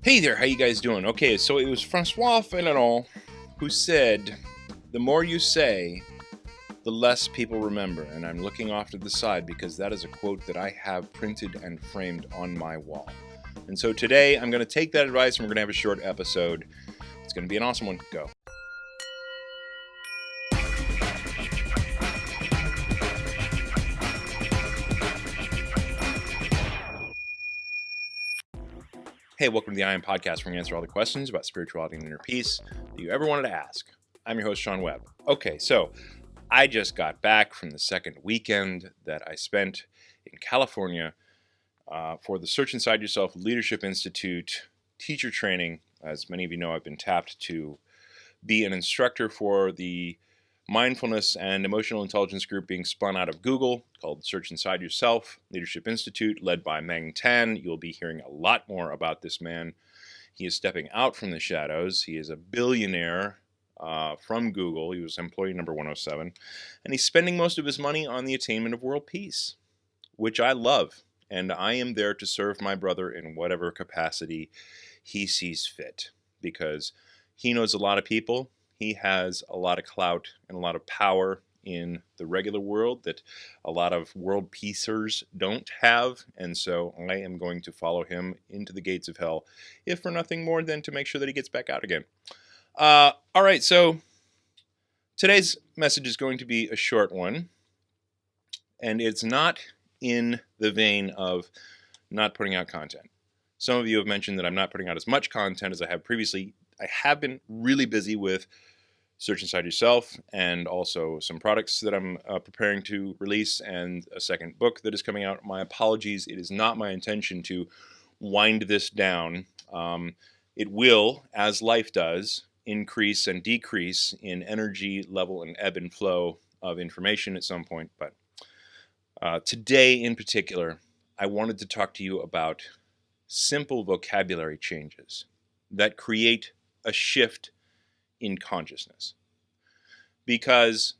Hey there, how you guys doing? Okay, so it was Francois Fenelon who said, the more you say, the less people remember. And I'm looking off to the side because that is a quote that I have printed and framed on my wall. And so today I'm going to take that advice and we're going to have a short episode. It's going to be an awesome one. Go. Hey, welcome to the I Am Podcast, where we answer all the questions about spirituality and inner peace that you ever wanted to ask. I'm your host, Sean Webb. Okay, so I just got back from the second weekend that I spent in California for the Search Inside Yourself Leadership Institute teacher training. As many of you know, I've been tapped to be an instructor for the mindfulness and emotional intelligence group being spun out of Google called Search Inside Yourself Leadership Institute, led by Meng Tan. You'll be hearing a lot more about this man. He is stepping out from the shadows. He is a billionaire from Google. He was employee number 107. And he's spending most of his money on the attainment of world peace, which I love. And I am there to serve my brother in whatever capacity he sees fit, because he knows a lot of people. He has a lot of clout and a lot of power in the regular world that a lot of world peacers don't have. And so I am going to follow him into the gates of hell, if for nothing more than to make sure that he gets back out again. All right, so today's message is going to be a short one. And it's not in the vein of not putting out content. Some of you have mentioned that I'm not putting out as much content as I have previously. I have been really busy with Search Inside Yourself and also some products that I'm preparing to release and a second book that is coming out. My apologies. It is not my intention to wind this down. It will, as life does, increase and decrease in energy level and ebb and flow of information at some point. But today in particular, I wanted to talk to you about simple vocabulary changes that create a shift in consciousness. Because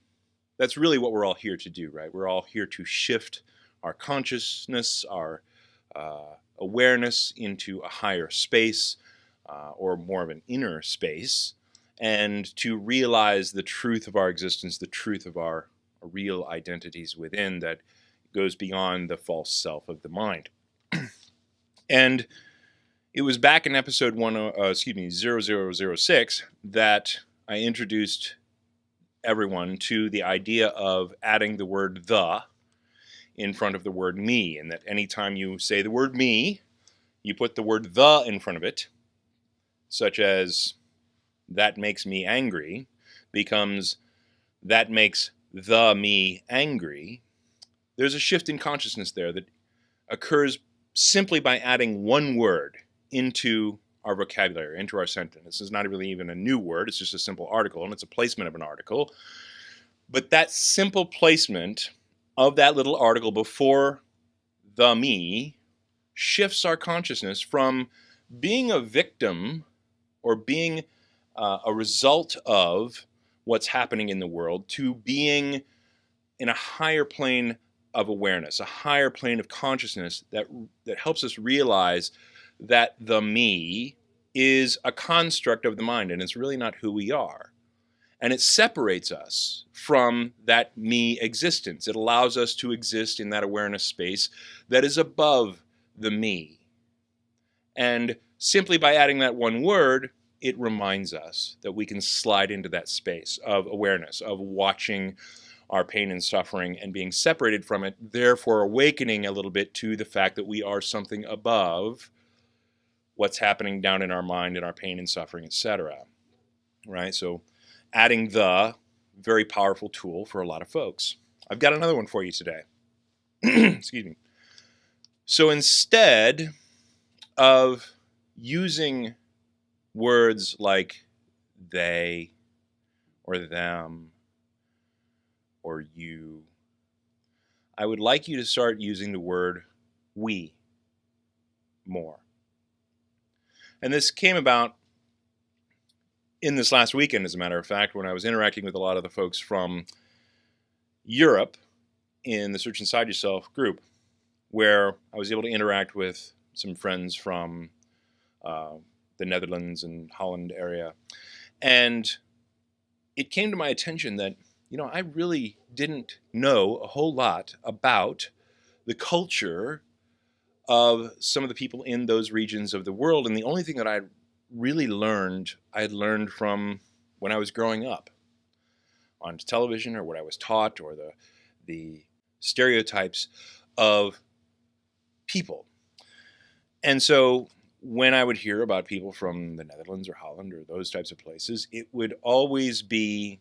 that's really what we're all here to do, right? We're all here to shift our consciousness, our awareness into a higher space, or more of an inner space, and to realize the truth of our existence, the truth of our real identities within that goes beyond the false self of the mind. And it was back in episode 0006 that I introduced everyone to the idea of adding the word the in front of the word me, and that anytime you say the word me, you put the word the in front of it, such as that makes me angry becomes that makes the me angry. There's a shift in consciousness there that occurs simply by adding one word into our vocabulary, into our sentence. This is not really even a new word. It's just a simple article, and it's a placement of an article. But that simple placement of that little article before the me shifts our consciousness from being a victim or being a result of what's happening in the world to being in a higher plane of awareness, a higher plane of consciousness that helps us realize that the me is a construct of the mind, and it's really not who we are. And it separates us from that me existence. It allows us to exist in that awareness space that is above the me. And simply by adding that one word, it reminds us that we can slide into that space of awareness, of watching our pain and suffering and being separated from it, therefore awakening a little bit to the fact that we are something above what's happening down in our mind and our pain and suffering, etc. Right? So adding the, very powerful tool for a lot of folks. I've got another one for you today. Excuse me. So instead of using words like they or them or you, I would like you to start using the word we more. And this came about in this last weekend, as a matter of fact, when I was interacting with a lot of the folks from Europe in the Search Inside Yourself group, where I was able to interact with some friends from the Netherlands and Holland area. And it came to my attention that, I really didn't know a whole lot about the culture of some of the people in those regions of the world. And the only thing that I had learned from when I was growing up on television, or what I was taught, or the stereotypes of people. And so when I would hear about people from the Netherlands or Holland or those types of places, it would always be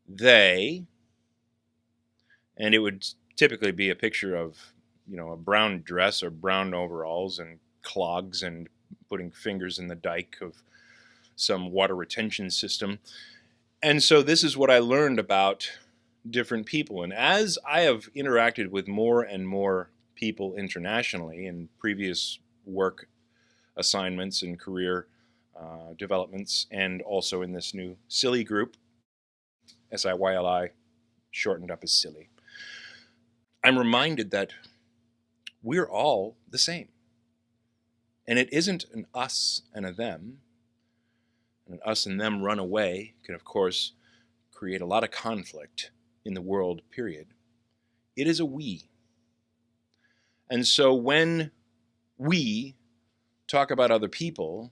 they, and it would typically be a picture of, a brown dress or brown overalls and clogs and putting fingers in the dike of some water retention system. And so this is what I learned about different people. And as I have interacted with more and more people internationally in previous work assignments and career developments, and also in this new SILI group, SIYLI, shortened up as SILI, I'm reminded that we're all the same. And it isn't an us and a them. And an us and them run away can, of course, create a lot of conflict in the world, period. It is a we. And so when we talk about other people,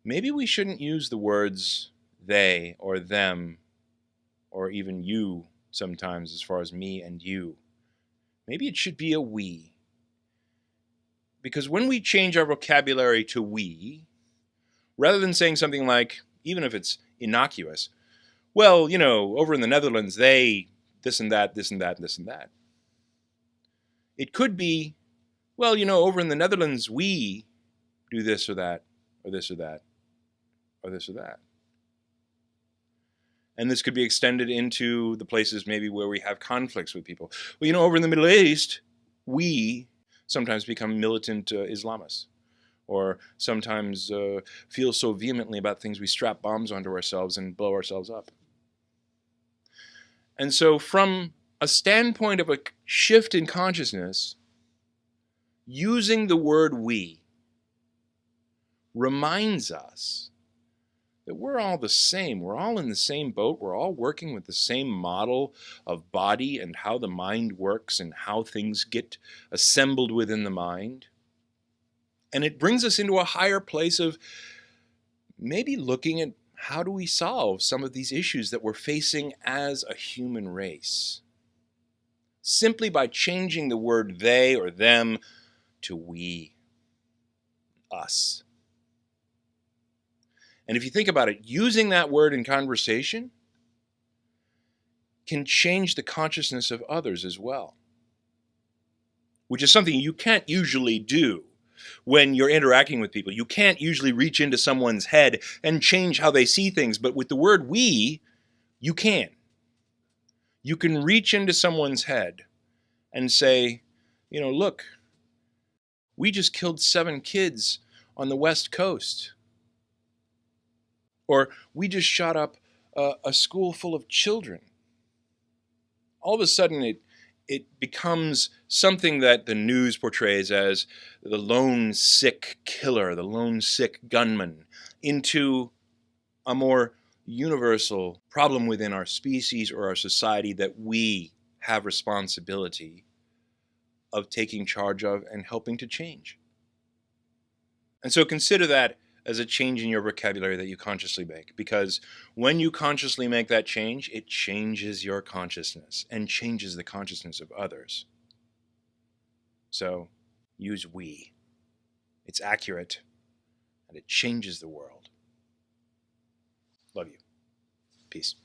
maybe we shouldn't use the words they or them or even you sometimes, as far as me and you. Maybe it should be a we. Because when we change our vocabulary to we, rather than saying something like, even if it's innocuous, well, over in the Netherlands, they this and that, this and that, this and that. It could be, well, over in the Netherlands, we do this or that, or this or that, or this or that. And this could be extended into the places maybe where we have conflicts with people. Well, over in the Middle East, we sometimes become militant Islamists, or sometimes feel so vehemently about things we strap bombs onto ourselves and blow ourselves up. And so from a standpoint of a shift in consciousness, using the word we reminds us that we're all the same. We're all in the same boat. We're all working with the same model of body and how the mind works and how things get assembled within the mind. And it brings us into a higher place of maybe looking at how do we solve some of these issues that we're facing as a human race, simply by changing the word they or them to we, us. And if you think about it, using that word in conversation can change the consciousness of others as well, which is something you can't usually do when you're interacting with people. You can't usually reach into someone's head and change how they see things, but with the word we, you can. You can reach into someone's head and say, look, we just killed 7 kids on the West Coast. Or we just shot up a school full of children. All of a sudden, it becomes something that the news portrays as the lone sick killer, the lone sick gunman, into a more universal problem within our species or our society that we have responsibility of taking charge of and helping to change. And so consider that as a change in your vocabulary that you consciously make. Because when you consciously make that change, it changes your consciousness and changes the consciousness of others. So use we. It's accurate and it changes the world. Love you. Peace.